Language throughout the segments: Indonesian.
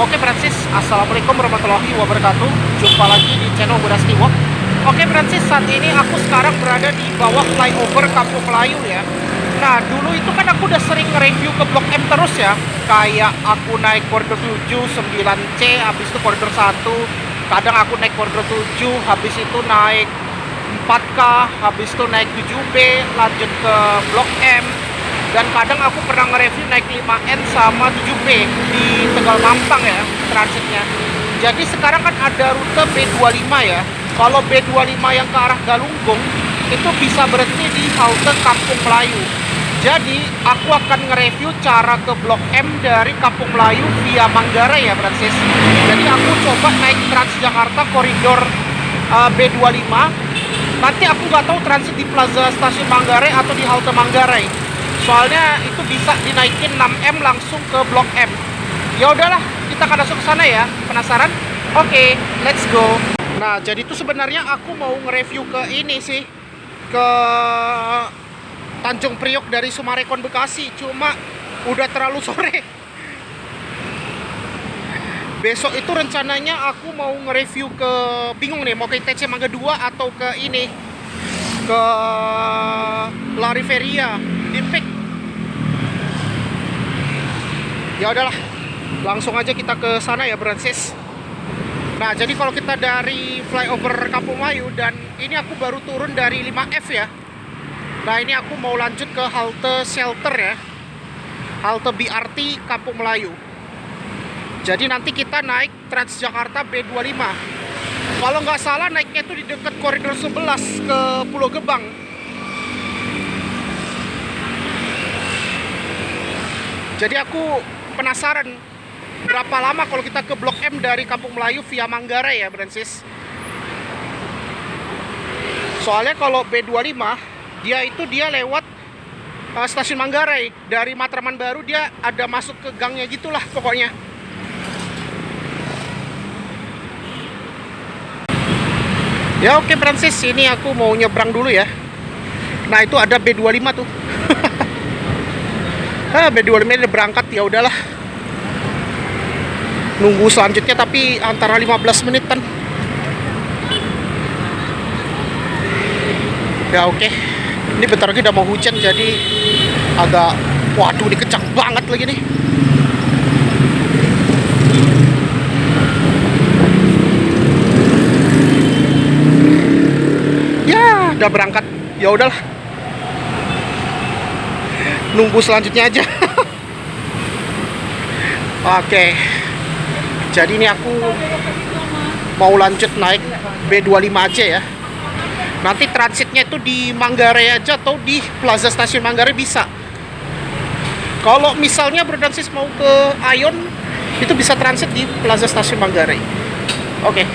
Oke Francis, Assalamualaikum warahmatullahi wabarakatuh. Jumpa lagi di channel Bodasti Walk. Oke Francis, saat ini aku sekarang berada di bawah flyover Kampung Melayu ya. Nah, dulu itu kan aku udah sering nge-review ke Blok M terus ya. Kayak aku naik koridor 7, 9C, habis itu koridor 1. Kadang aku naik koridor 7, habis itu naik 4K, habis itu naik 7B, lanjut ke Blok M. Dan kadang aku pernah nge-review naik 5N sama 7B di Tegal Mampang ya, transitnya. Jadi sekarang kan ada rute B25 ya. Kalau B25 yang ke arah Galunggung, itu bisa berhenti di halte Kampung Melayu. Jadi aku akan nge-review cara ke Blok M dari Kampung Melayu via Manggarai ya, Francis. Jadi aku coba naik Transjakarta koridor B25. Nanti aku nggak tahu transit di Plaza Stasiun Manggarai atau di halte Manggarai. Soalnya itu bisa dinaikin 6M langsung ke Blok M. Ya udahlah, kita akan langsung ke sana ya. Penasaran? Oke, let's go. Nah, jadi itu sebenarnya aku mau nge-review ke ini sih, ke Tanjung Priok dari Sumarekon Bekasi. Cuma udah terlalu sore. Besok itu rencananya aku mau nge-review ke, bingung nih, mau ke ITC Mangga 2 atau ke ini, ke La Riveria Dinpik. Ya udahlah, langsung aja kita ke sana ya, Francis. Nah, jadi kalau kita dari flyover Kampung Melayu, dan ini aku baru turun dari 5F ya. Nah, ini aku mau lanjut ke halte shelter ya, halte BRT Kampung Melayu. Jadi nanti kita naik Transjakarta B25. Kalau nggak salah naiknya itu di dekat koridor 11 ke Pulau Gebang. Jadi aku penasaran berapa lama kalau kita ke Blok M dari Kampung Melayu via Manggarai ya, Francis. Soalnya kalau B25 dia lewat stasiun Manggarai. Dari Matraman Baru dia ada masuk ke gangnya gitulah pokoknya. Ya oke Francis, ini aku mau nyebrang dulu ya. Nah, itu ada B25 tuh. B25 udah berangkat, ya udahlah. Nunggu selanjutnya tapi antara 15 menitan. Ya oke. Ini bentar lagi udah mau hujan, jadi agak, waduh, ini kencang banget lagi nih. Ya, udah berangkat. Ya udahlah. Nunggu selanjutnya aja. Oke. Jadi ini aku mau lanjut naik B25 aja ya. Nanti transitnya itu di Manggarai aja atau di Plaza Stasiun Manggarai bisa. Kalau misalnya Francis mau ke Ayon, itu bisa transit di Plaza Stasiun Manggarai. Oke.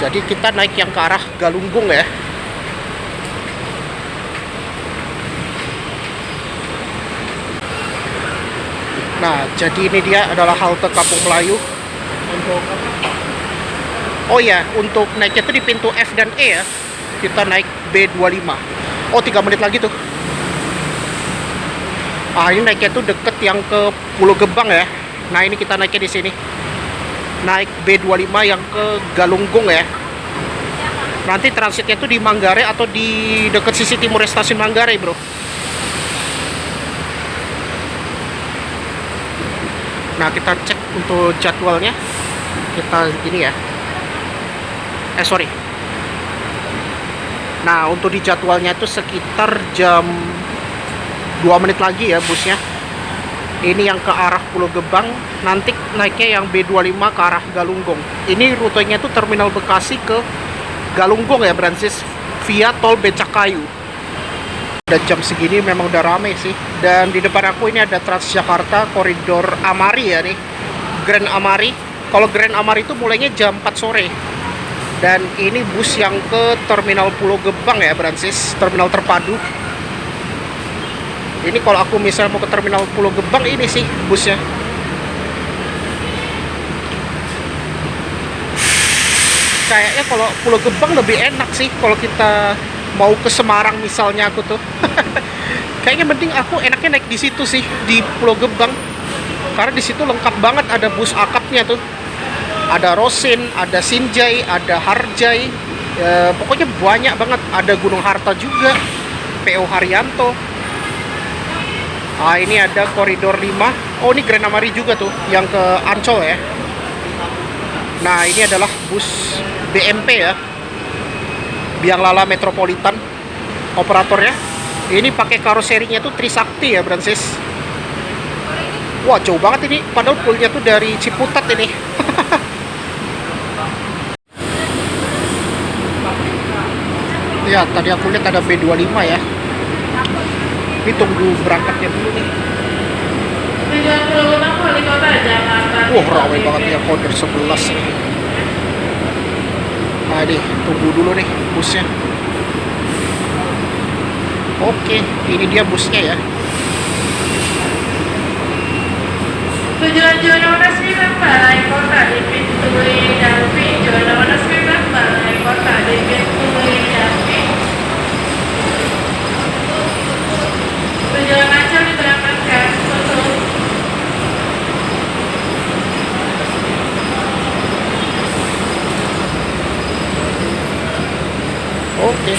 Jadi kita naik yang ke arah Galunggung ya. Nah, jadi ini dia adalah halte Kampung Melayu. Oh ya, untuk naiknya itu di pintu F dan E ya. Kita naik B25. Oh, 3 menit lagi tuh. Ah, ini naiknya tuh deket yang ke Pulau Gebang ya. Nah, ini kita naiknya di sini. Naik B25 yang ke Galunggung ya. Nanti transitnya tuh di Manggarai atau di deket sisi timur stasiun Manggarai, bro. Nah, kita cek untuk jadwalnya. Kita ini ya. Sorry. Nah, untuk di jadwalnya itu sekitar jam 2 menit lagi ya busnya. Ini yang ke arah Pulau Gebang. Nanti naiknya yang B25 ke arah Galunggung. Ini rutenya itu Terminal Bekasi ke Galunggung ya, Francis, via tol Becakayu. Dan jam segini memang udah rame sih. Dan di depan aku ini ada Transjakarta koridor Amari ya nih, Grand Amari. Kalau Grand Amari itu mulainya jam 4 sore. Dan ini bus yang ke Terminal Pulau Gebang ya, Francis, terminal terpadu. Ini kalau aku misalnya mau ke Terminal Pulau Gebang, ini sih busnya. Kayaknya kalau Pulau Gebang lebih enak sih kalau kita mau ke Semarang misalnya aku tuh. Kayaknya mending aku enaknya naik di situ sih, di Pulau Gebang. Karena di situ lengkap banget, ada bus akapnya tuh. Ada Rosin, ada Sinjai, ada Harjai. Pokoknya banyak banget. Ada Gunung Harta juga, PO Haryanto. Ah, ini ada koridor 5. Oh, ini Grand Amari juga tuh, yang ke Ancol ya. Nah, ini adalah bus BMP ya, Biang Lala Metropolitan operatornya. Ini pakai karoserinya tuh Trisakti ya, Brancis. Wah, jauh banget ini, padahal poolnya tuh dari Ciputat ini. Ya, tadi aku lihat ada B25 ya. Ini tunggu berangkatnya dulu nih. Wah, ramai banget ya, koridor 11 nih. Nah, nih, tunggu dulu nih busnya. Oke, ini dia busnya ya. Tujuan zona Sembilan Balai Kota di pintu Dampi, zona Sembilan Balai Kota di pintu Dampi. Tujuan Ancol diberangkatkan tutup. Oke.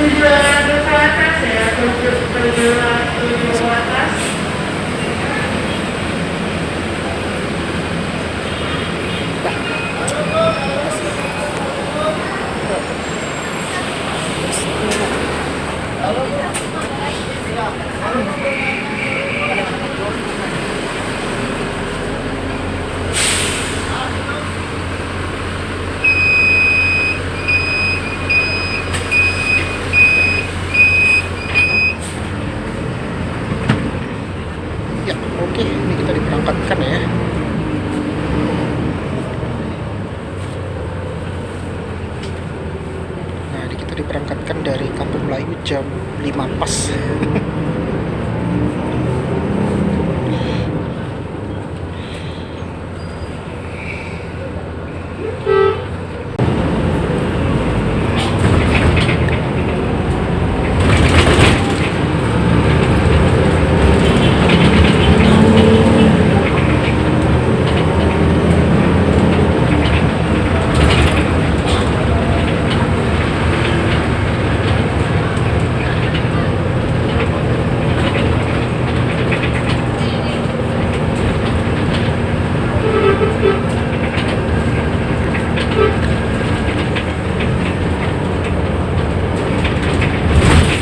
Tujuan Duku Atas ya, tujuan Duku Atas. Ya, oke, ini kita diberangkatkan ya. Nah, ini kita diberangkatkan dari Kampung Melayu jam 5 pas.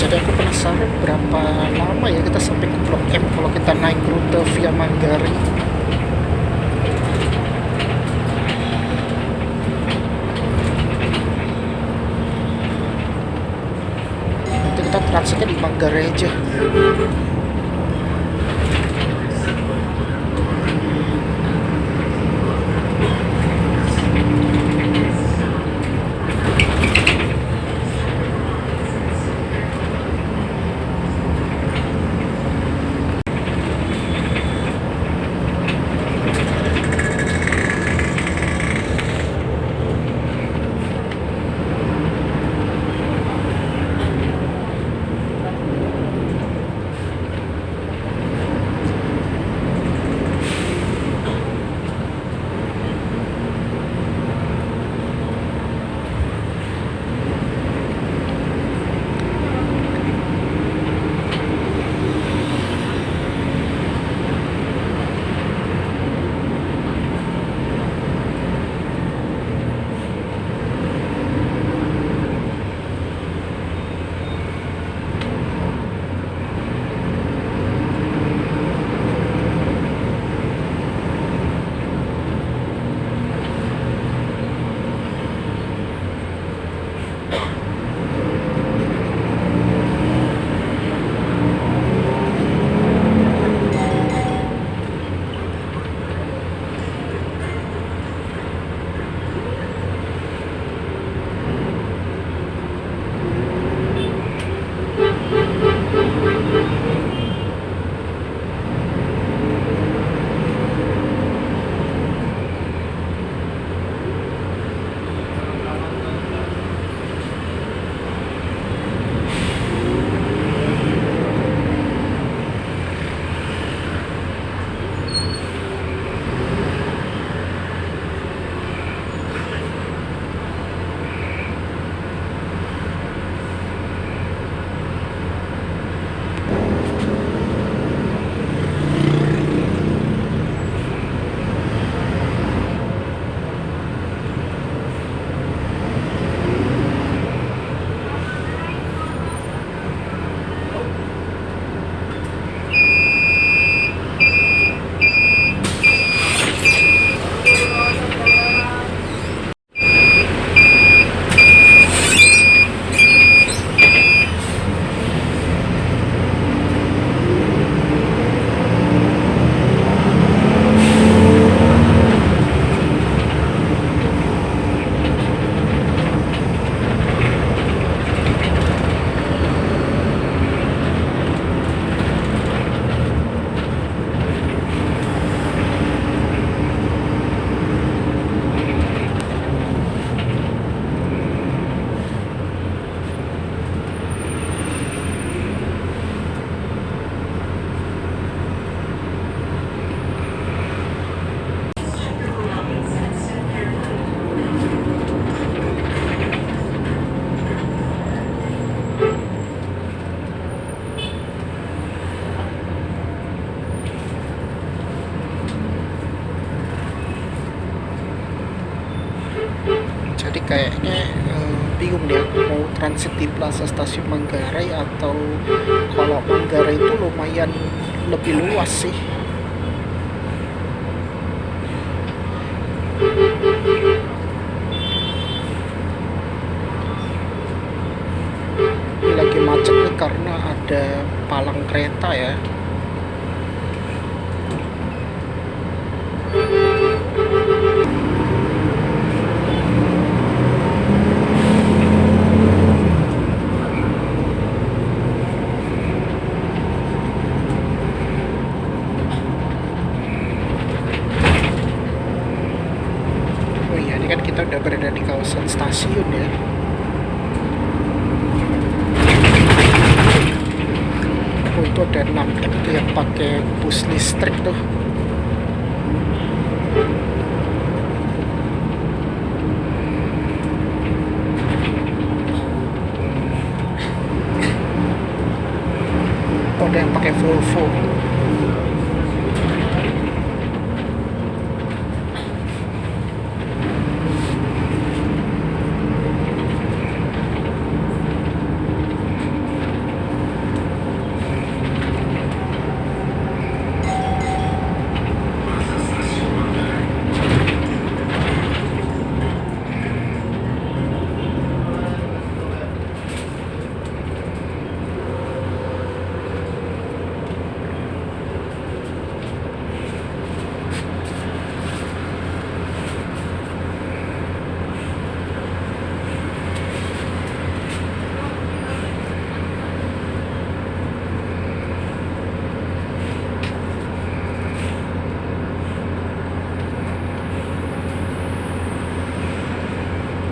Jadi aku penasaran berapa lama ya kita sampai ke Blok M kalau kita naik rute via Manggarai. Nanti kita transitnya di Manggarai aja. bingung nih aku mau transit di Plaza Stasiun Manggarai atau kalau Manggarai itu lumayan lebih luas sih. Ini lagi macet nih karena ada palang kereta ya. Oh iya, ini kan kita udah berada di kawasan stasiun ya. Oh, itu ada 6M tuh yang pakai bus listrik tuh. Oh, ada yang pakai Volvo.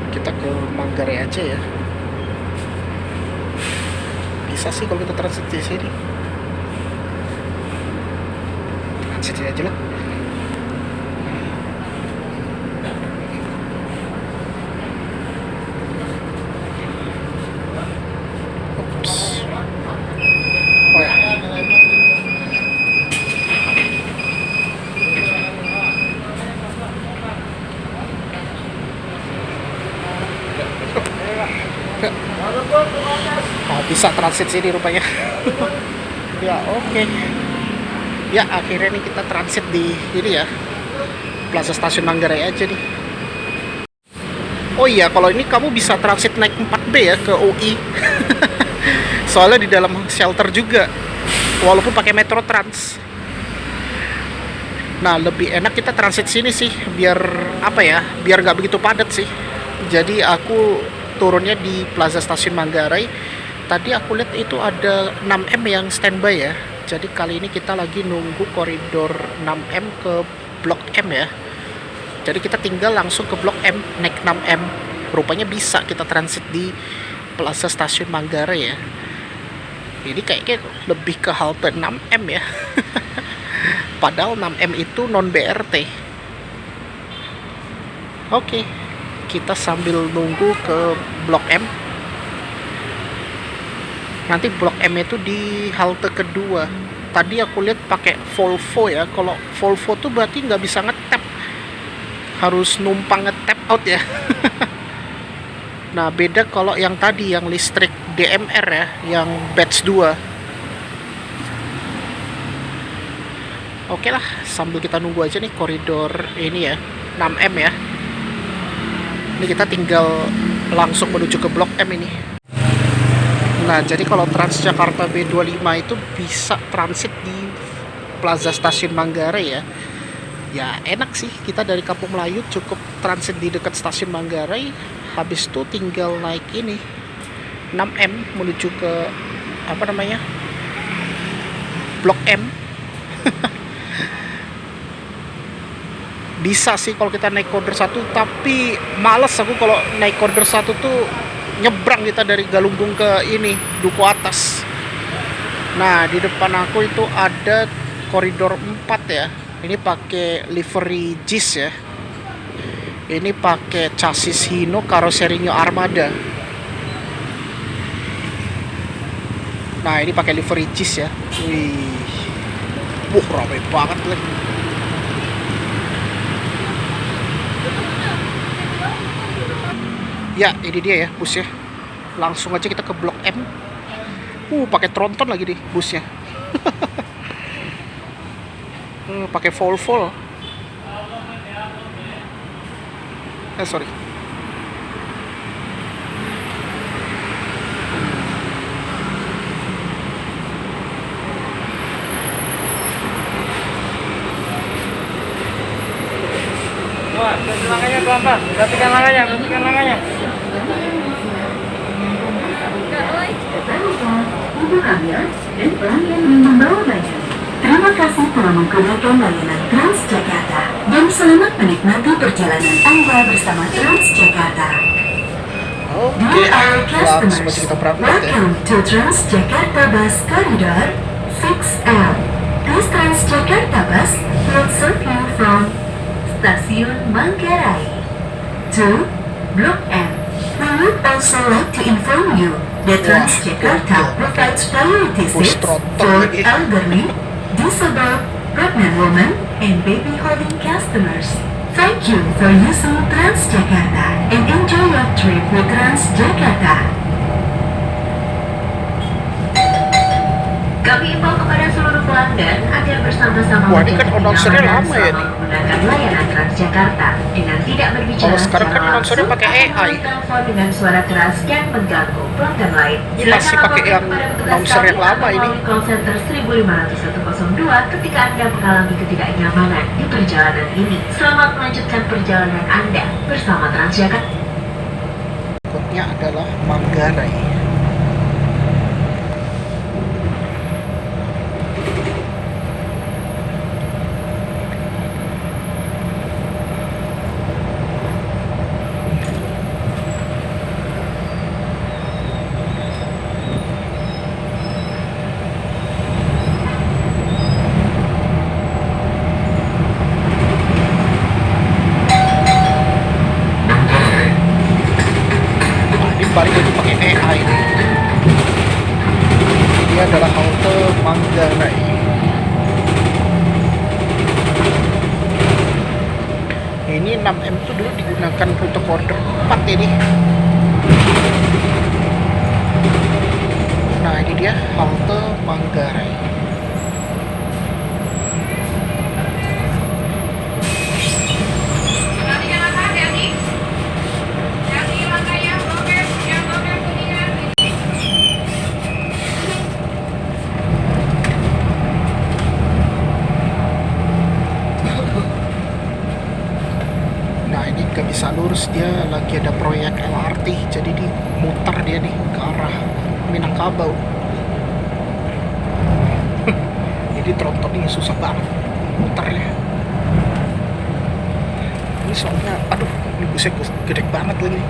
Kita ke Manggarai aja ya. Bisa sih kalau kita transit di sini. Transit sini aja lah. Ups. Oh ya. Nah, bisa transit sini rupanya. Ya oke. Ya akhirnya nih kita transit di ini ya, Plaza Stasiun Manggarai aja nih. Oh iya, kalau ini kamu bisa transit naik 4B ya ke UI. Soalnya di dalam shelter juga, walaupun pakai Metro Trans. Nah, lebih enak kita transit sini sih, biar apa ya, biar nggak begitu padat sih. Jadi aku turunnya di Plaza Stasiun Manggarai. Tadi aku lihat itu ada 6M yang standby ya. Jadi kali ini kita lagi nunggu koridor 6M ke Blok M ya. Jadi kita tinggal langsung ke Blok M, naik 6M. Rupanya bisa kita transit di Plaza Stasiun Manggarai ya. Ini kayaknya lebih ke halte 6M ya. Padahal 6M itu non BRT. Oke, kita sambil nunggu ke Blok M. Nanti Blok M itu di halte kedua. Tadi aku lihat pakai Volvo ya. Kalau Volvo tuh berarti nggak bisa ngetap, harus numpang ngetap out ya. Nah, beda kalau yang tadi yang listrik DMR ya, yang batch 2. Oke lah, sambil kita nunggu aja nih koridor ini ya, 6M ya. Ini kita tinggal langsung menuju ke Blok M ini. Nah, jadi kalau Transjakarta B25 itu bisa transit di Plaza Stasiun Manggarai ya. Ya enak sih, kita dari Kampung Melayu cukup transit di dekat Stasiun Manggarai. Habis itu tinggal naik ini 6M menuju ke apa namanya, Blok M. Bisa sih kalau kita naik koridor 1, tapi males aku kalau naik koridor 1 tuh nyebrang kita dari Galunggung ke ini Duku Atas. Nah, di depan aku itu ada koridor 4 ya. Ini pakai livery JIS ya. Ini pakai chassis Hino, karoserinya Armada. Nah, ini pakai livery JIS ya. Wih. Ramai banget lagi. Ya, ini dia ya busnya. Langsung aja kita ke Blok M. Pakai tronton lagi nih busnya. Pakai Volvo. Sorry. Wah, langkahnya pelan-pelan. Perhatikan langkahnya, perhatikan langkahnya. Terima kasih telah menggunakan layanan Transjakarta dan selamat menikmati perjalanan Anda bersama Transjakarta. Oke, langsung aja kita berangkat ya. Welcome to Transjakarta Bus Corridor 6L. This Transjakarta bus will serve you from Stasiun Manggarai to Blok M. We would also like to inform you that Transjakarta provides priority seats for elderly, disabled, pregnant women, and baby holding customers. Thank you for using Transjakarta and enjoy your trip with Transjakarta. Kami imbau kepada seluruh pelanggan agar bersama-sama Wah, ini kan announcernya lama ya nih. menggunakan layanan Transjakarta dengan tidak berbicara Kalau sekarang kan announcernya pakai AI. telepon dengan suara keras dan mengganggu pelanggan lain. Ini masih pakai yang announcer yang lama ini. Call center 15502 ketika Anda mengalami ketidaknyamanan di perjalanan ini. Selamat melanjutkan perjalanan Anda bersama Transjakarta. Berikutnya adalah Manggarai. Balik lagi pakai AI nih. Ini adalah halte Manggarai. Ini 6M tuh dulu digunakan rute koridor 4 ini. Nah, ini dia halte Manggarai. Gak bisa lurus, dia lagi ada proyek LRT, jadi dimutar dia nih ke arah Minangkabau. Jadi trontonnya susah banget mutarnya. Ini soalnya, aduh, ini busnya gede banget lagi.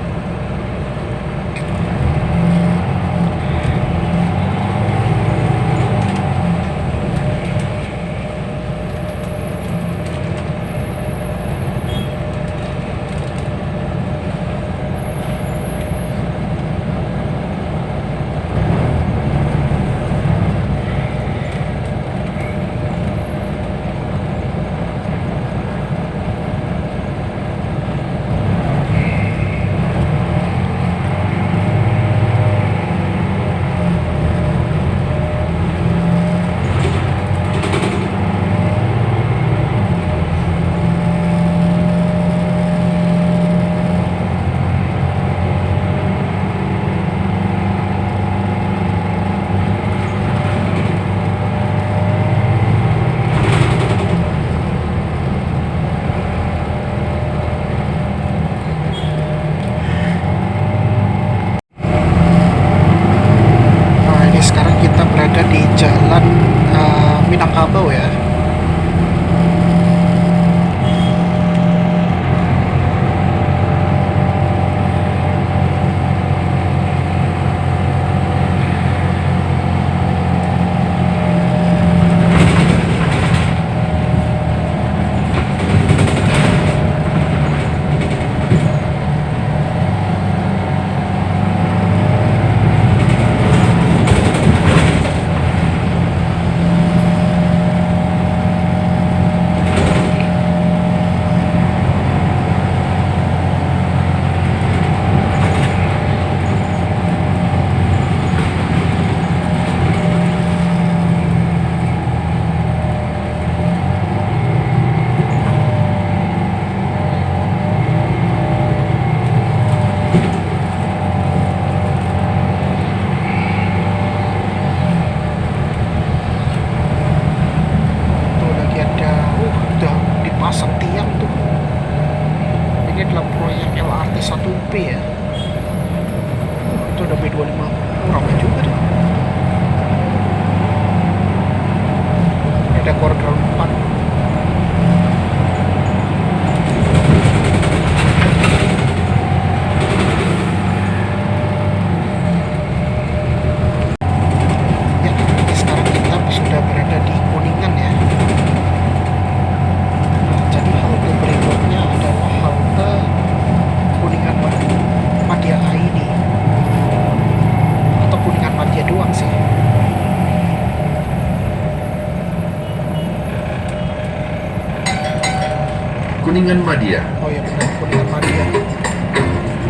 Kuningan Madya. Oh ya benar, Kuningan Madya.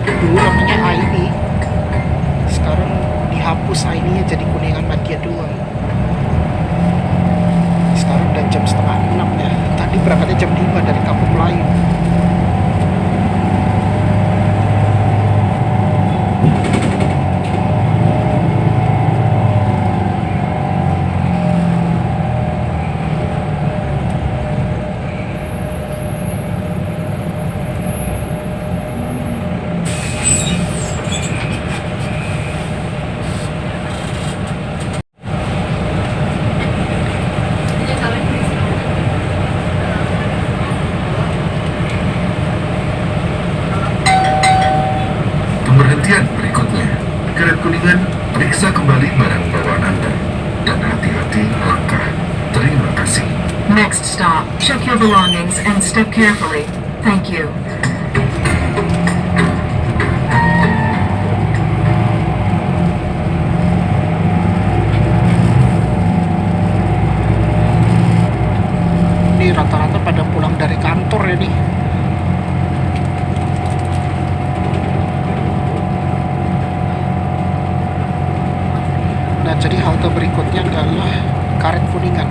Dulu namanya AID, sekarang dihapus AID-nya jadi Kuningan Madya doang. Sekarang udah jam setengah 6 ya. Tadi berangkatnya jam 5 dari Kampung Melayu. Pemberhentian berikutnya. Kereta Kuningan, periksa kembali barang bawaan Anda. Dan hati-hati langkah. Terima kasih. Next stop, check your belongings and step carefully. Thank you. Ini rata-rata pada pulang dari kantor ya nih. Nah, jadi halte berikutnya adalah Karet Kuningan.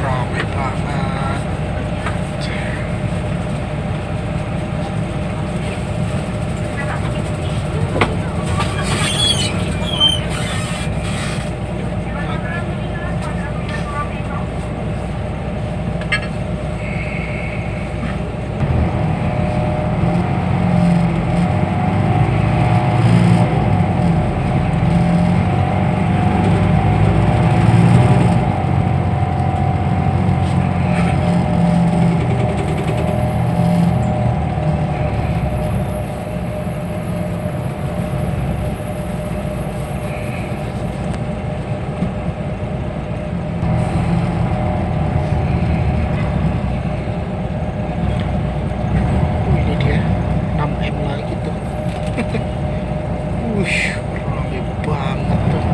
Rame banget. Ini dia 6M lagi tuh. Rame banget tuh.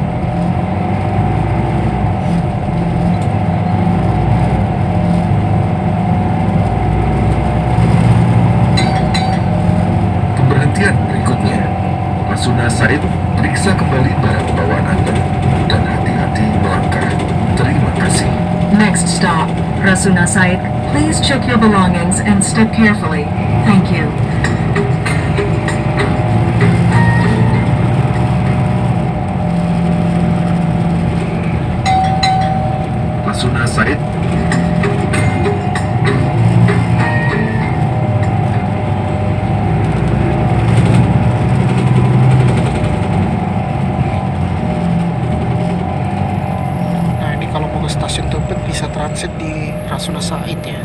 Pemberhentian berikutnya. Rasuna Said, periksa kembali barang bawaan Anda. Dan hati-hati melangkah. Terima kasih. Next stop, Rasuna Said. Please check your belongings and step carefully. Thank you. Rasuna Said, Nah, ini kalau mau ke stasiun Tebet bisa transit di Rasuna Said ya.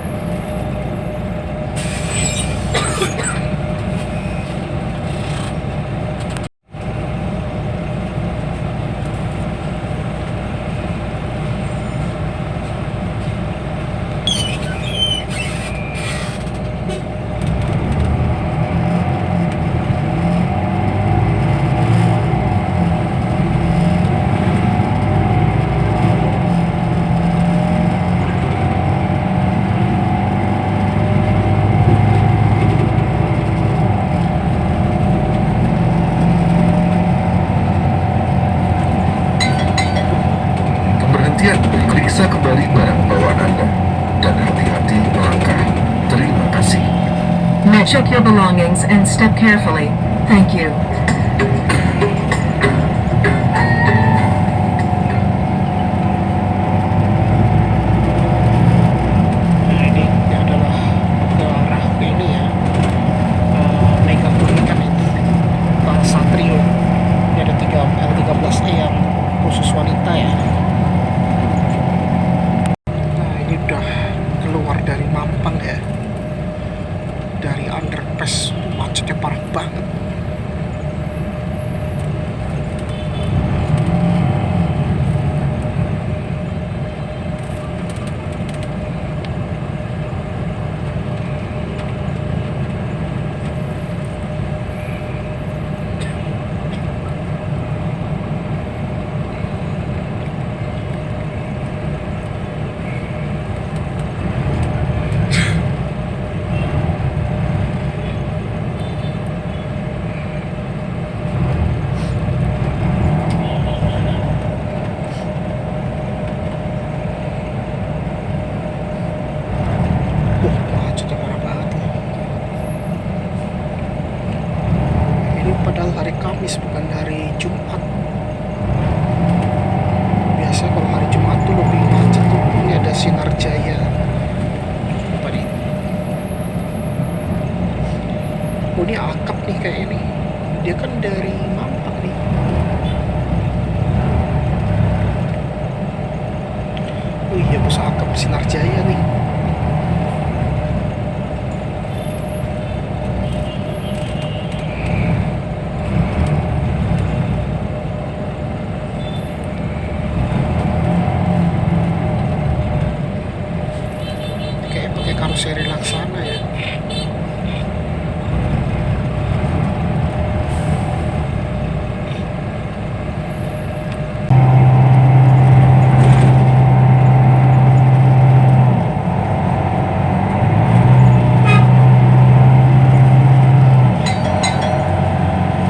pemberhentian, periksa kembali barang bawaan Anda. Dan hati-hati melangkah. Terima kasih. Now check your belongings and step carefully. Thank you. Nah, ini adalah ke arah ini ya. Mega Kuningan itu. Pak Satrio. Ini ada L13E yang khusus wanita ya. Nah, ini udah Ini padahal hari Kamis bukan hari Jumat. Biasanya kalau hari Jumat tuh lebih macet tuh. Ini ada Sinar Jaya. Apa nih? Oh, ini akap nih kayak ini. Dia kan dari Mampang nih. Oh iya, bus akap Sinar Jaya nih. Kayak pakai karoseri Laksana ya.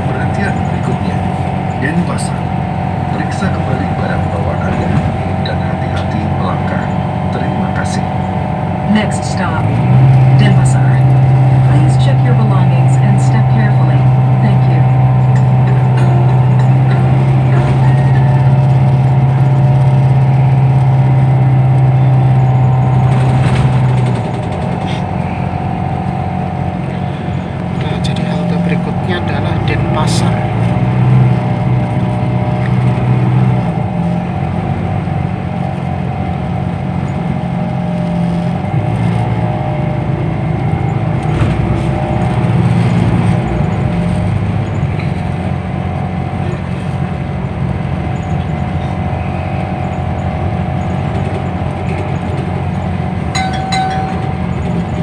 Pemberhentian berikutnya, Denpasar. Periksa kembali barang bawaan Anda dan hati-hati melangkah. Terima kasih. Next stop, Denpasar. Please check your belongings and step carefully. Thank you. Nah, jadi halte berikutnya adalah Denpasar.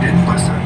Denpasar.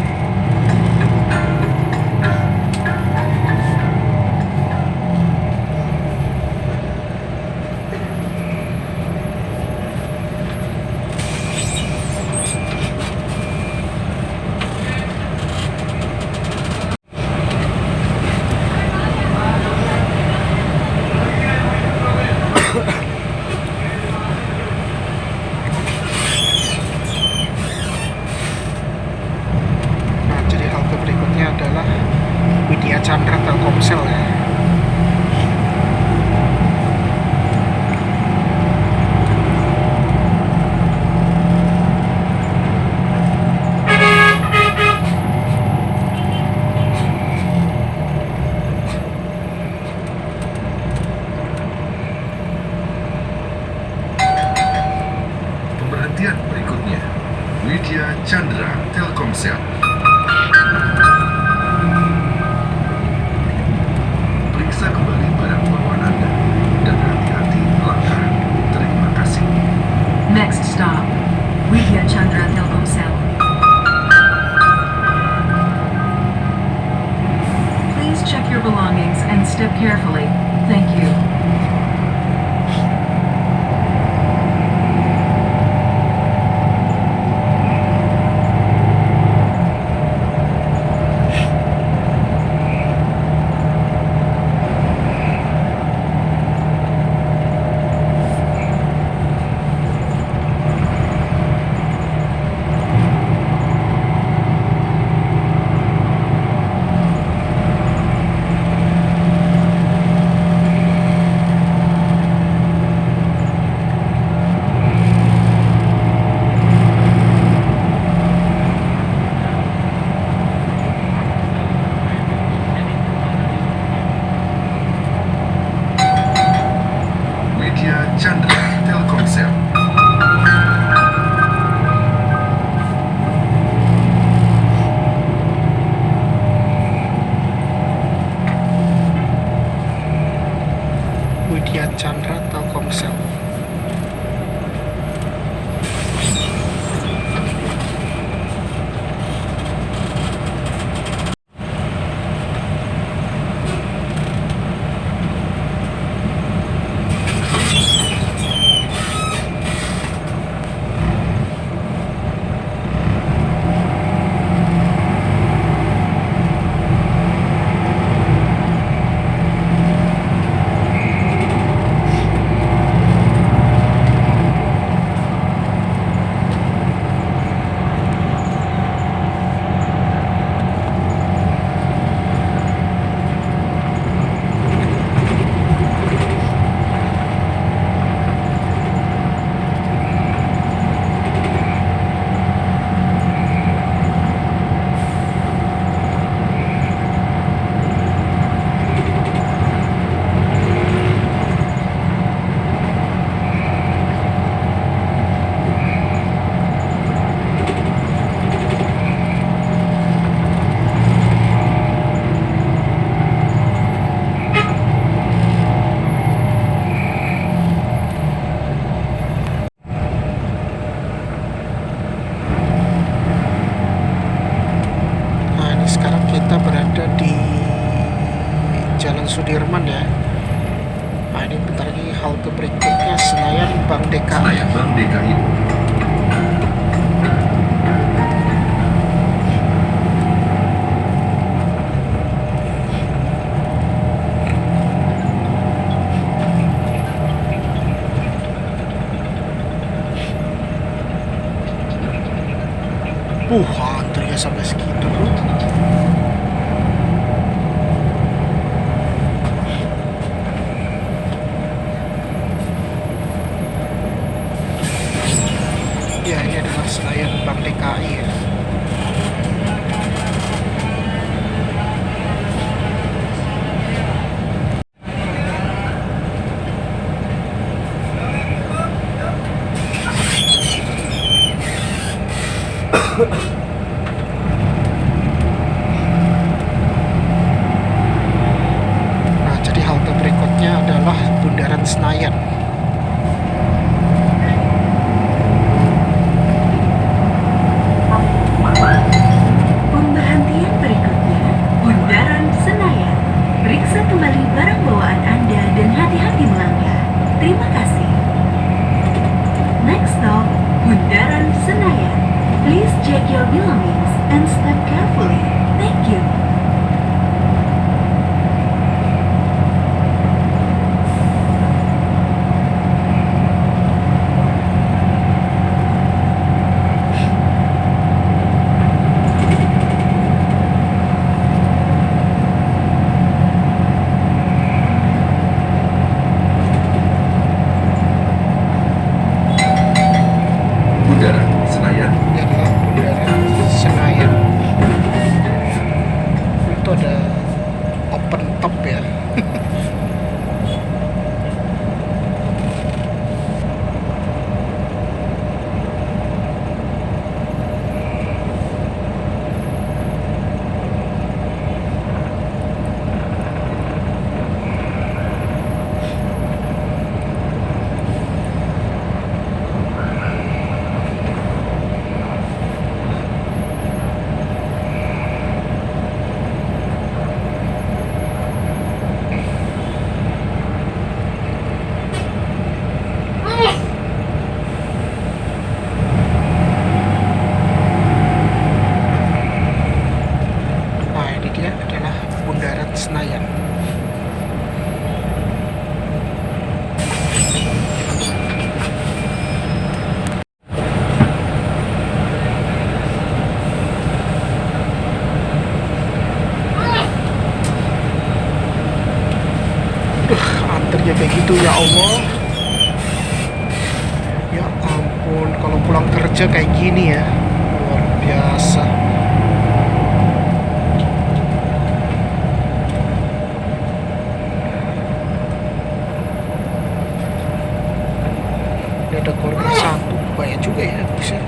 Nah, jadi halte berikutnya adalah Widya Chandra Telkomsel ya. Pemberhentian berikutnya, Widya Chandra Telkomsel. Periksa kembali barang bawaan Anda dan hati-hati melangkah. Terima kasih. Next stop, Widya Chandra Telkomsel. Please check your belongings and step carefully. Thank you. Widya Chandra Telkomsel. Widya Chandra Telkomsel. Sudirman ya. Nah ini bentar lagi halte berikutnya Senayan Bank DKI. Senayan Bank DKI. Antrinya sampai segitu bro. Ya ini adalah Senayan Bank DKI ya. Nah, jadi halte berikutnya adalah Bundaran Senayan. Pemberhentian berikutnya, Bundaran Senayan. Periksa kembali barang bawaan Anda dan hati-hati melangkah. Terima kasih. Next stop, Bundaran Senayan. Please check your belongings and step carefully. Thank you. Bundaran Senayan. Ini adalah Bundaran Senayan. Itu ada open top ya. Nah ini dia adalah Bundaran Senayan. Antrinya kayak gitu ya Allah. Ya ampun, kalau pulang kerja kayak gini ya, luar biasa. Ini ada koridor 1, banyak juga ya bisa.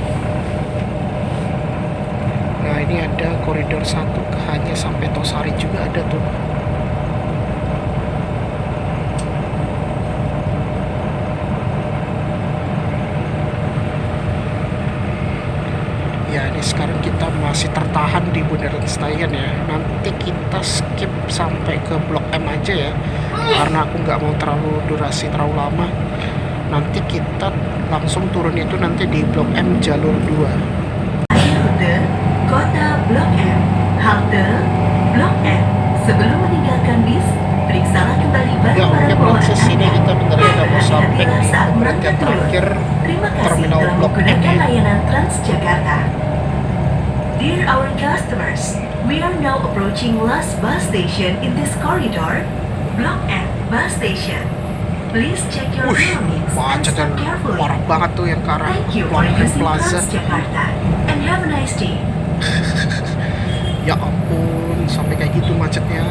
Nah ini ada koridor 1 hanya sampai Tosari juga ada tuh. Ya ini sekarang kita masih tertahan di Bundaran Senayan ya. Nanti kita skip sampai ke Blok M aja ya, karena aku nggak mau terlalu durasi terlalu lama. Nanti kita langsung turun itu nanti di Blok M jalur 2. Rute Kota Blok M. Halte Blok M. Sebelum meninggalkan bis, periksalah kembali Ya barang-barang oke bawaan proses ini Anda. kita bentar ya mau sampai Hati-hatilah saat pemberhentian berangkat turun. terakhir Terima kasih Terminal telah Blok M menggunakan ya. layanan Transjakarta. Dear our customers, we are now approaching last bus station in this corridor, Blok M Bus Station. Please check your Wush, belongings and macetnya step carefully. parah banget tuh yang ke arah Thank you for Blok M using Plaza. Transjakarta and have a nice day. Ya ampun, sampai kayak gitu macetnya.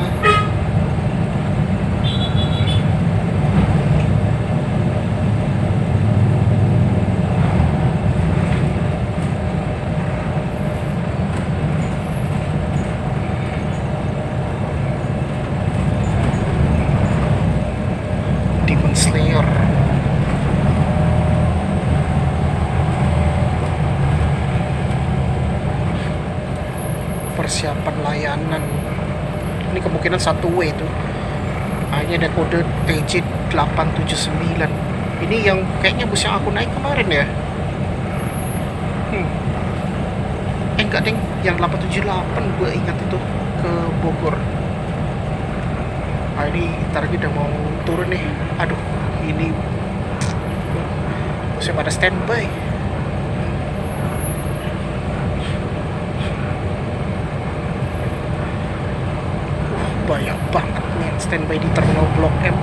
Demon Slayer. Persiapan layanan. Ini kemungkinan satu way itu. Ini ada kode TJ879. Ini yang kayaknya bus yang aku naik kemarin ya. Enggak deng, yang 878 gue ingat itu ke Bogor. Ini ntar lagi udah mau turun nih. Aduh, ini busnya pada standby. Banyak banget nih yang standby di terminal Blok M.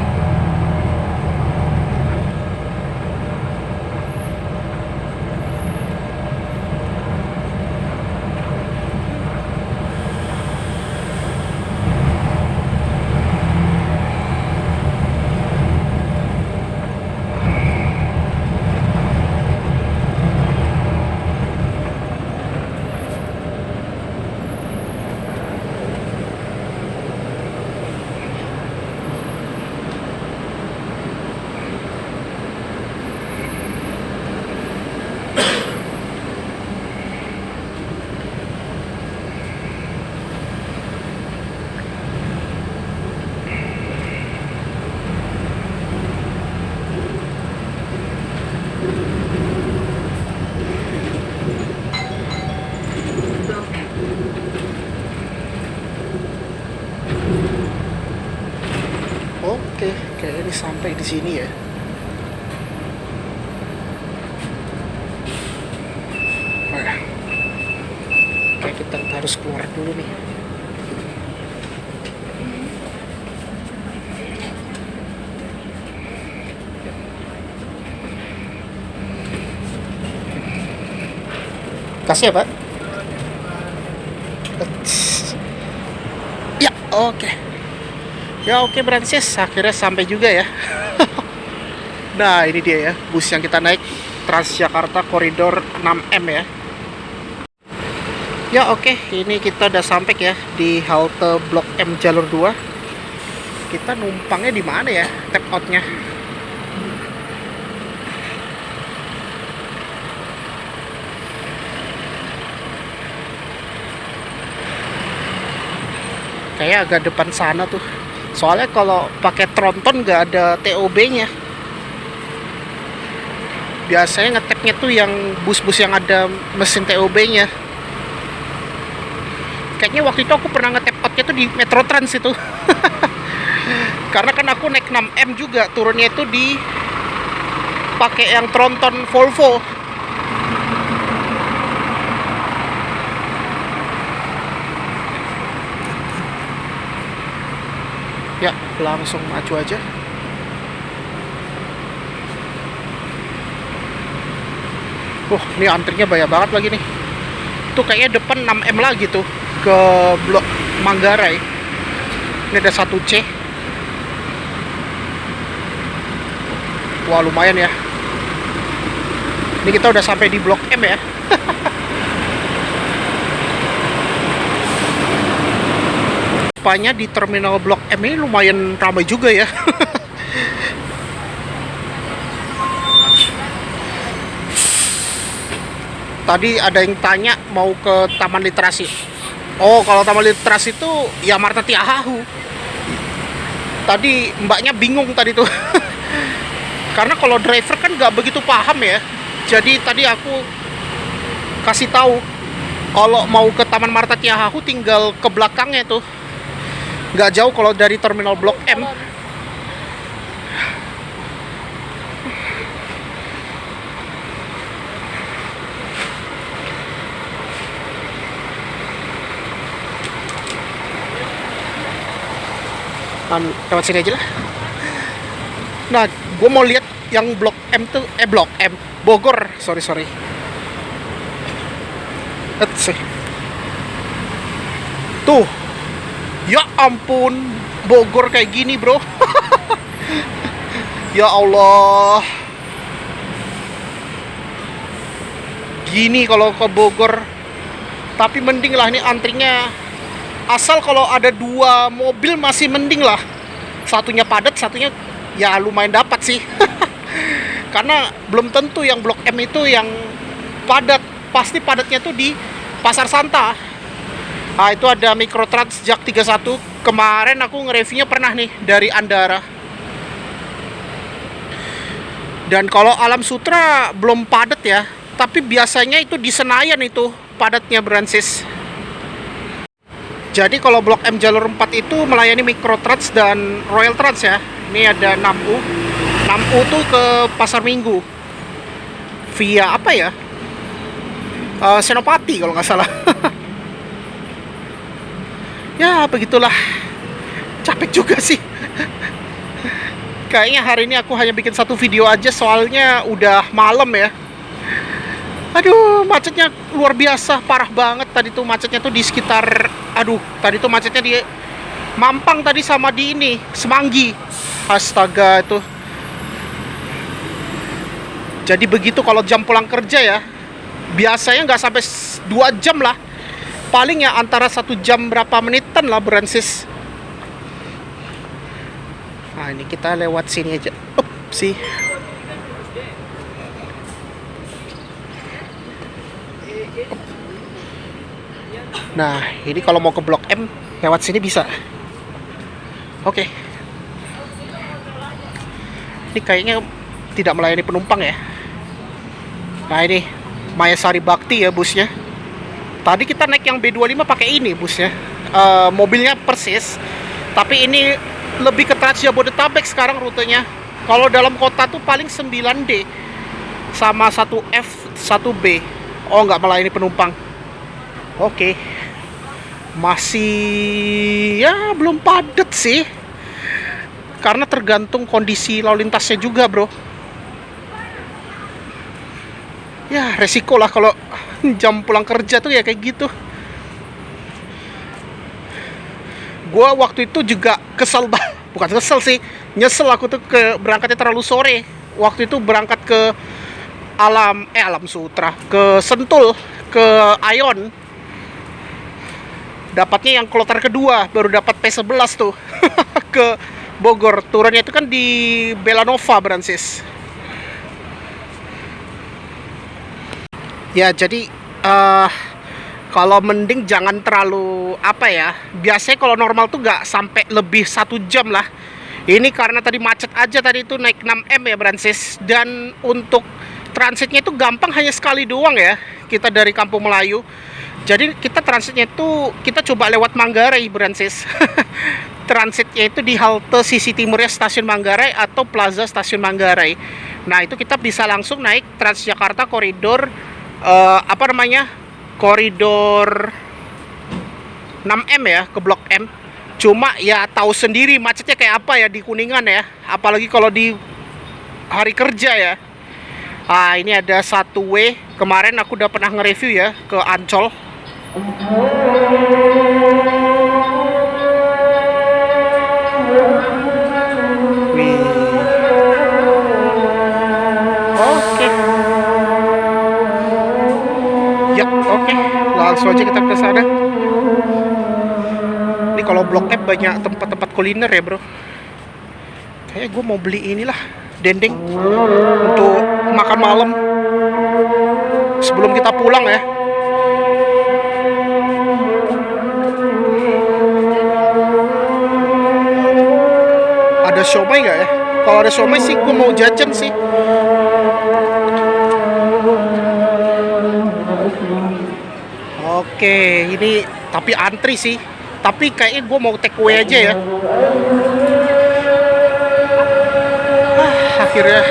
Oke, kayaknya ini sampai di sini ya. Nah, kayak kita harus keluar dulu nih. Kasih ya, Pak. Ya, oke. Ya oke Brancis, akhirnya sampai juga ya. Nah ini dia ya, bus yang kita naik, Transjakarta Koridor 6M ya. Ya oke, ini kita udah sampai ya di halte Blok M jalur 2. Kita numpangnya di mana ya, tap outnya? Kayak agak depan sana tuh. Soalnya kalau pakai tronton nggak ada TOB-nya. Biasanya ngetapnya tuh yang bus-bus yang ada mesin TOB-nya. Kayaknya waktu itu aku pernah ngetap outnya tuh di Metro Trans itu. Karena kan aku naik 6M juga, turunnya itu di pakai yang tronton Volvo. Ya, langsung maju aja. Ini antrinya banyak banget lagi nih. Tuh kayaknya depan 6M lagi tuh ke Blok Manggarai. Ini ada 1C. Wah, lumayan ya. Ini kita udah sampai di Blok M ya. Rupanya di terminal Blok M ini lumayan ramai juga ya. Tadi ada yang tanya mau ke Taman Literasi. Oh, kalau Taman Literasi itu ya Marta Tiahahu. Tadi mbaknya bingung tadi tuh. Karena kalau driver kan nggak begitu paham ya. Jadi tadi aku kasih tahu kalau mau ke Taman Marta Tiahahu tinggal ke belakangnya tuh. Nggak jauh kalau dari terminal Blok M. Lewat sini aja lah. Nah, gue mau lihat yang Blok M tuh, Blok M Bogor, sorry. Let's see. Tuh. Ya ampun, Bogor kayak gini bro. Ya Allah. Gini kalau ke Bogor. Tapi mending lah, ini antrinya. Asal kalau ada 2 mobil masih mending lah. Satunya padat, satunya ya lumayan dapat sih. Karena belum tentu yang Blok M itu yang padat. Pasti padatnya tuh di Pasar Santa. Nah, itu ada Mikrotrans Jak 31 Kemarin aku nge-reviewnya pernah nih dari Andara. Dan kalau Alam Sutra belum padat ya, tapi biasanya itu di Senayan itu padatnya, Bransis. Jadi kalau Blok M jalur 4 itu melayani Microtrans dan Royal Trans ya. Ini ada 6U. 6U tuh ke Pasar Minggu. Via apa ya? Senopati kalau nggak salah. Ya begitulah, capek juga sih. Kayaknya hari ini aku hanya bikin satu video aja, soalnya udah malam ya. Aduh, macetnya luar biasa, parah banget. Tadi tuh macetnya tuh di sekitar, tadi tuh macetnya di Mampang tadi sama di ini, Semanggi. Astaga itu. Jadi begitu kalau jam pulang kerja ya. Biasanya nggak sampai 2 jam lah. Paling ya antara 1 jam berapa menitan lah, Bransis. Nah ini kita lewat sini aja. Sih. Nah ini kalau mau ke Blok M lewat sini bisa. Oke. Ini kayaknya tidak melayani penumpang ya. Nah ini Mayasari Bakti ya busnya. Tadi kita naik yang B25 pakai ini busnya. Mobilnya persis, tapi ini lebih ke Trans Jabodetabek sekarang rutenya. Kalau dalam kota tuh paling 9D sama 1F, 1B. Oh, nggak melayani penumpang. Oke. Masih ya belum padat sih. Karena tergantung kondisi lalu lintasnya juga, bro. Ya, resiko lah kalau jam pulang kerja tuh ya kayak gitu. Gua waktu itu juga kesel bukan kesel sih, nyesel aku tuh berangkatnya terlalu sore. Waktu itu berangkat ke Alam Sutra, ke Sentul, ke Ayon. Dapatnya yang kloter kedua, baru dapat P11 tuh. Ke Bogor. Turunnya itu kan di Belanova, Bransis. Ya, jadi kalau mending jangan terlalu apa ya. Biasanya kalau normal tuh nggak sampai lebih 1 jam lah. Ini karena tadi macet aja, tadi itu naik 6M ya, Bransis. Dan untuk transitnya itu gampang, hanya sekali doang ya. Kita dari Kampung Melayu. Jadi kita transitnya itu kita coba lewat Manggarai, Bransis. Transitnya itu di halte sisi timurnya Stasiun Manggarai atau Plaza Stasiun Manggarai. Nah itu kita bisa langsung naik Transjakarta koridor koridor 6M ya, ke Blok M. Cuma ya tahu sendiri macetnya kayak apa ya di Kuningan ya, apalagi kalau di hari kerja ya. Ah ini ada 1W, kemarin aku udah pernah nge-review ya ke Ancol. Wih. Oke. Ya, oke. Langsung aja kita ke sana. Ini kalau Blok M banyak tempat-tempat kuliner ya, bro. Kayak gue mau beli inilah, dendeng untuk makan malam sebelum kita pulang ya. Ada siomay nggak ya? Kalau ada siomay sih gue mau jajan sih. Oke, ini tapi antri sih. Tapi kayaknya gue mau take away aja ya. Akhirnya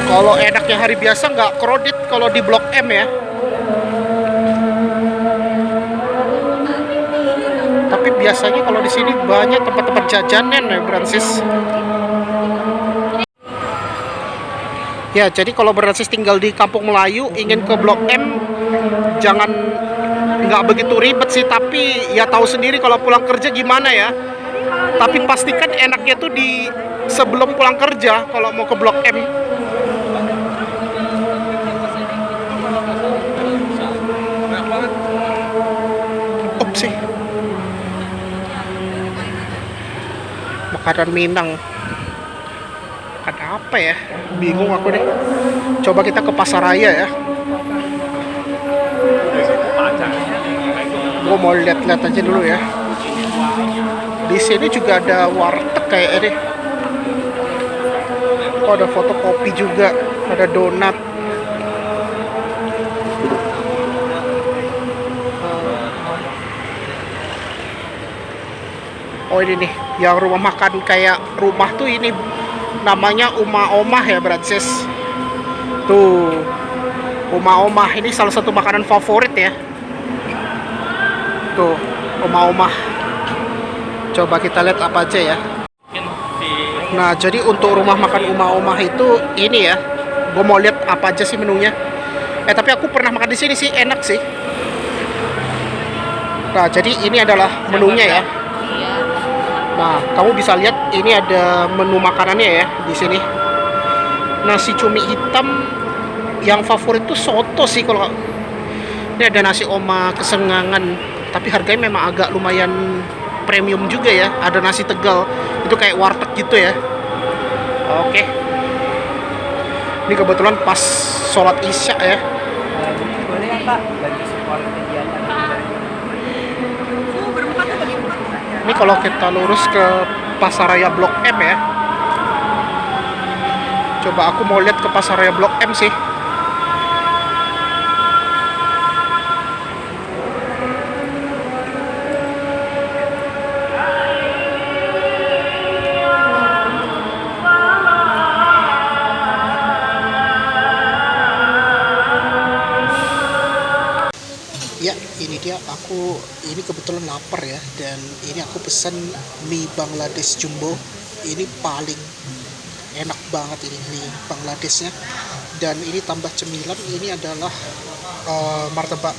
kalau enaknya hari biasa nggak crowded kalau di Blok M ya. Tapi biasanya kalau di sini banyak tempat-tempat jajanan ya, Bransis. Ya, jadi kalau Bransis tinggal di Kampung Melayu ingin ke Blok M, jangan, nggak begitu ribet sih, tapi ya tahu sendiri kalau pulang kerja gimana ya. Tapi pastikan enaknya tuh di sebelum pulang kerja kalau mau ke Blok M. Sih. Makanan Minang. Ada apa ya? Bingung aku deh. Coba kita ke Pasar Raya ya. Gue mau lihat-lihat aja dulu ya. Di sini juga ada warteg kayak ini. Oh, ada fotokopi juga, ada donat. Oh ini nih, yang rumah makan kayak rumah tuh ini namanya Uma Omah ya, Brancis. Tuh, Uma Omah ini salah satu makanan favorit ya. Tuh, Uma Omah. Coba kita lihat apa aja ya. Nah, jadi untuk rumah makan Uma Omah itu ini ya. Gue mau lihat apa aja sih menunya. Tapi aku pernah makan di sini sih, enak sih. Nah, jadi ini adalah menunya ya. Nah, kamu bisa lihat ini ada menu makanannya ya di sini. Nasi cumi hitam yang favorit tuh soto sih kalau. Ini ada nasi oma kesengangan, tapi harganya memang agak lumayan premium juga ya. Ada nasi Tegal, itu kayak warteg gitu ya. Oke. Ini kebetulan pas sholat isya ya. Boleh ya Pak, bantu support kegiatan. Ini kalau kita lurus ke Pasaraya Blok M ya. Coba aku mau lihat ke Pasaraya Blok M sih. Ya, ini dia, ini kebetulan lapar ya, dan ini aku pesen mie Bangladesh jumbo. Ini paling enak banget ini mie Bangladeshnya, dan ini tambah cemilan. Ini adalah martabak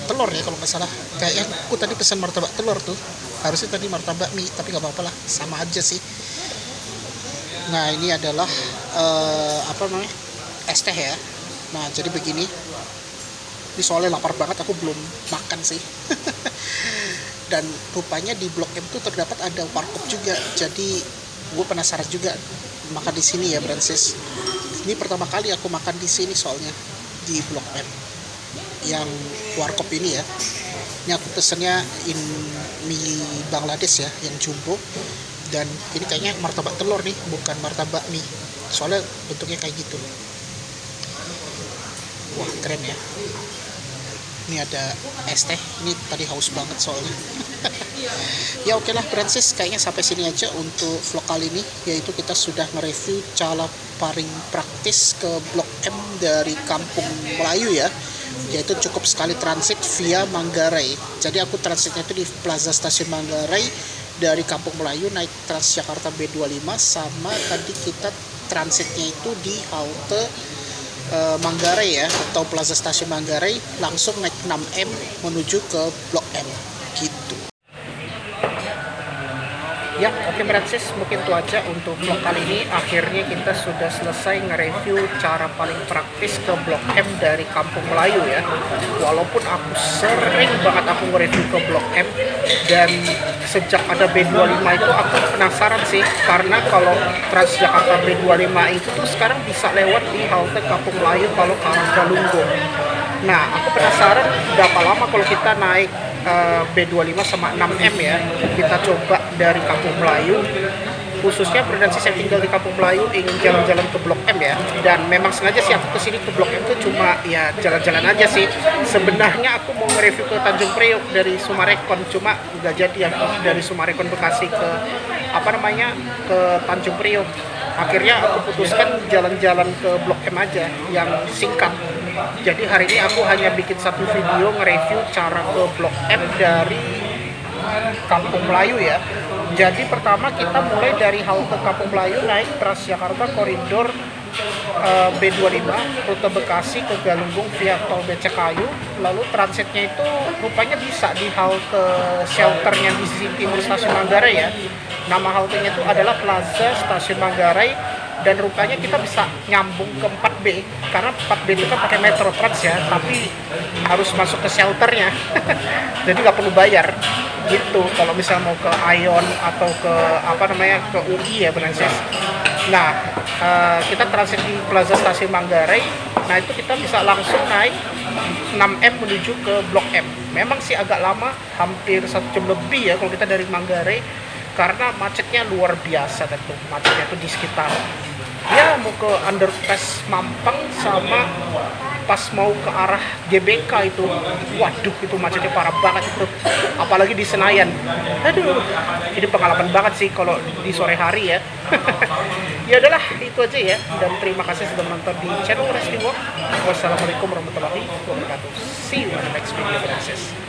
telur ya kalau nggak salah. Kayaknya aku tadi pesan martabak telur tuh, harusnya tadi martabak mie, tapi nggak apa-apa lah, sama aja sih. Nah, ini adalah apa namanya, es teh ya. Nah, jadi begini. Ini soalnya lapar banget, aku belum makan sih. Dan rupanya di Blok M tuh terdapat ada warkop juga. Jadi gue penasaran juga makan di sini ya, Brancis. Ini pertama kali aku makan di sini soalnya, di Blok M. Yang warkop ini ya. Ini aku pesennya mie Bangladesh ya, yang jumbo. Dan ini kayaknya martabak telur nih, bukan martabak mie. Soalnya bentuknya kayak gitu. Wah, keren ya. Ini ada es teh. Ini tadi haus banget soalnya. Ya oke lah, Brancis, kayaknya sampai sini aja untuk vlog kali ini, yaitu kita sudah nge-review cara paling praktis ke Blok M dari Kampung Melayu ya, yaitu cukup sekali transit via Manggarai. Jadi aku transitnya itu di Plaza Stasiun Manggarai, dari Kampung Melayu naik Transjakarta B25, sama tadi kita transitnya itu di halte Manggarai ya, atau Plaza Stasiun Manggarai, langsung naik 6M menuju ke Blok M gitu. Ya, oke Brancis, mungkin itu aja untuk vlog kali ini. Akhirnya kita sudah selesai nge-review cara paling praktis ke Blok M dari Kampung Melayu ya. Walaupun aku sering banget aku nge-review ke Blok M, dan sejak ada B25 itu aku penasaran sih, karena kalau Transjakarta B25 itu tuh sekarang bisa lewat di halte Kampung Melayu kalau ke arah Galunggung. Nah, aku penasaran berapa lama kalau kita naik B25 sama 6M ya. Kita coba dari Kampung Melayu, khususnya Brancis yang tinggal di Kampung Melayu ingin jalan-jalan ke Blok M ya. Dan memang sengaja sih aku kesini ke Blok M tuh cuma ya jalan-jalan aja sih. Sebenarnya aku mau nge-review ke Tanjung Priok dari Sumarekon, cuma nggak jadi ya, dari Sumarekon Bekasi ke ke Tanjung Priok. Akhirnya aku putuskan jalan-jalan ke Blok M aja yang singkat. Jadi hari ini aku hanya bikin satu video nge-review cara ke Blok M dari Kampung Melayu ya. Jadi pertama kita mulai dari halte Kampung Melayu, naik Transjakarta koridor B25 rute Bekasi ke Galunggung via tol Becakayu. Lalu transitnya itu rupanya bisa di halte shelternya di sisi timur Stasiun Manggarai ya. Nama haltenya itu adalah Plaza Stasiun Manggarai, dan rupanya kita bisa nyambung ke 4B, karena 4B itu kan pakai Metro Trans ya, tapi harus masuk ke shelternya. Jadi nggak perlu bayar gitu kalau misalnya mau ke Ion atau ke ke UI ya, Brancis. Nah, kita transit di Plaza Stasiun Manggarai. Nah itu kita bisa langsung naik 6M menuju ke Blok M. Memang sih agak lama, hampir 1 jam lebih ya kalau kita dari Manggarai, karena macetnya luar biasa tentu. Macetnya itu di sekitar ya mau ke underpass Mampang sama pas mau ke arah GBK itu, waduh itu macetnya parah banget itu, apalagi di Senayan. Aduh, ini pengalaman banget sih kalau di sore hari ya. Ya udahlah, itu aja ya, dan terima kasih sudah menonton di channel Resti Walk. Wassalamualaikum warahmatullahi wabarakatuh. See you on the next video, guys.